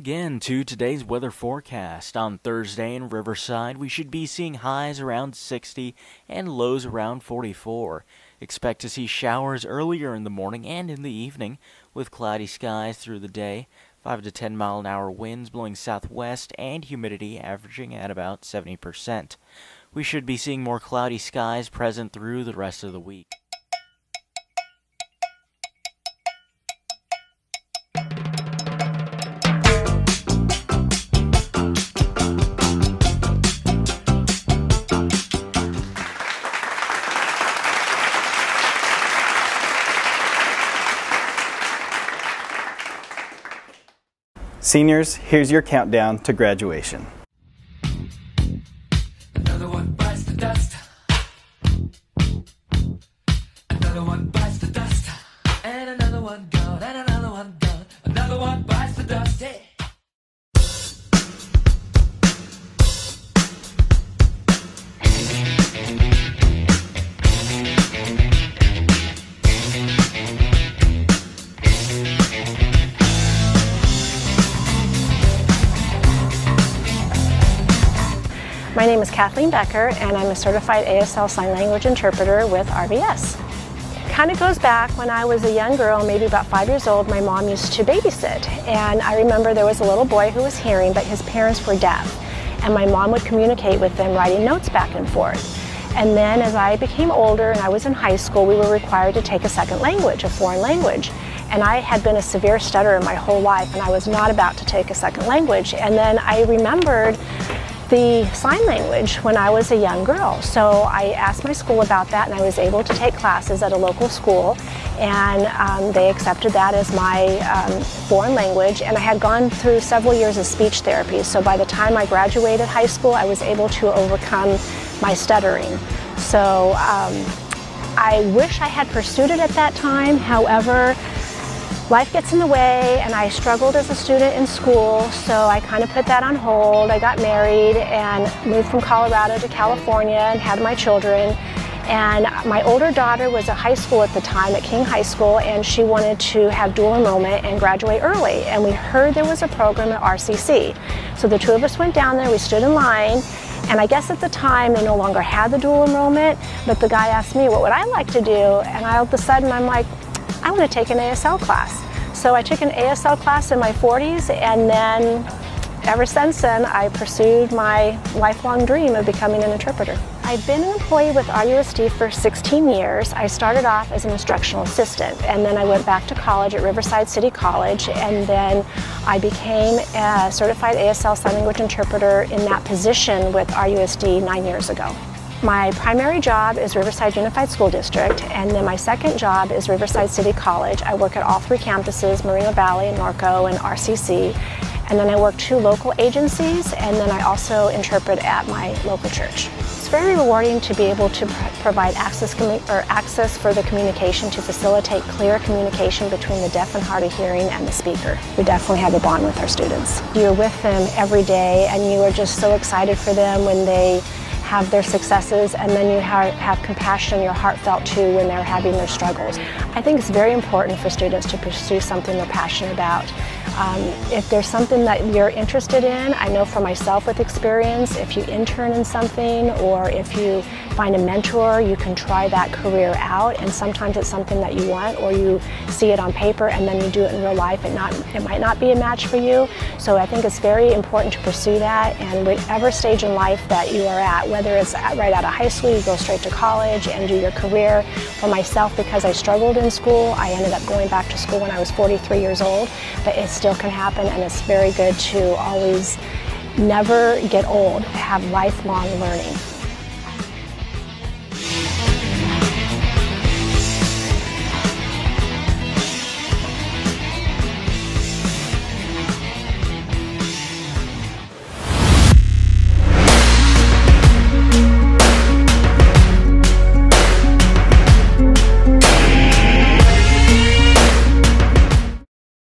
again to today's weather forecast. On Thursday in Riverside, we should be seeing highs around 60 and lows around 44. Expect to see showers earlier in the morning and in the evening, with cloudy skies through the day, 5 to 10 mile an hour winds blowing southwest, and humidity averaging at about 70%. We should be seeing more cloudy skies present through the rest of the week. Seniors, here's your countdown to graduation. Another one bites the dust. Another one bites the dust. And another one gone, and another one gone. Another one bites the dust. Hey. My name is Kathleen Becker, and I'm a certified ASL sign language interpreter with RBS. It kind of goes back when I was a young girl, maybe about 5 years old. My mom used to babysit, and I remember there was a little boy who was hearing, but his parents were deaf, and my mom would communicate with them, writing notes back and forth. And then as I became older and I was in high school, we were required to take a second language, a foreign language. And I had been a severe stutterer my whole life, and I was not about to take a second language. And then I remembered the sign language when I was a young girl. So I asked my school about that, and I was able to take classes at a local school, and they accepted that as my foreign language. And I had gone through several years of speech therapy, so by the time I graduated high school, I was able to overcome my stuttering. So I wish I had pursued it at that time. However, life gets in the way, and I struggled as a student in school, so I kind of put that on hold. I got married and moved from Colorado to California and had my children. And my older daughter was at high school at the time, at King High School, and she wanted to have dual enrollment and graduate early. And we heard there was a program at RCC. So the two of us went down there, we stood in line, and I guess at the time they no longer had the dual enrollment, but the guy asked me, what would I like to do? And all of a sudden I'm like, I want to take an ASL class. So I took an ASL class in my 40s, and then ever since then I pursued my lifelong dream of becoming an interpreter. I've been an employee with RUSD for 16 years. I started off as an instructional assistant, and then I went back to college at Riverside City College, and then I became a certified ASL sign language interpreter in that position with RUSD 9 years ago. My primary job is Riverside Unified School District, and then my second job is Riverside City College. I work at all three campuses, Moreno Valley, Norco, and RCC. And then I work 2 local agencies, and then I also interpret at my local church. It's very rewarding to be able to provide access for the communication to facilitate clear communication between the deaf and hard of hearing and the speaker. We definitely have a bond with our students. You're with them every day, and you are just so excited for them when they have their successes, and then you have compassion in your heartfelt too when they're having their struggles. I think it's very important for students to pursue something they're passionate about. If there's something that you're interested in, I know for myself with experience, if you intern in something or if you find a mentor, you can try that career out, and sometimes it's something that you want, or you see it on paper and then you do it in real life, and it might not be a match for you. So I think it's very important to pursue that, and whatever stage in life that you are at, whether it's right out of high school, you go straight to college and do your career. For myself, because I struggled in school, I ended up going back to school when I was 43 years old, but it still can happen, and it's very good to always never get old, have lifelong learning.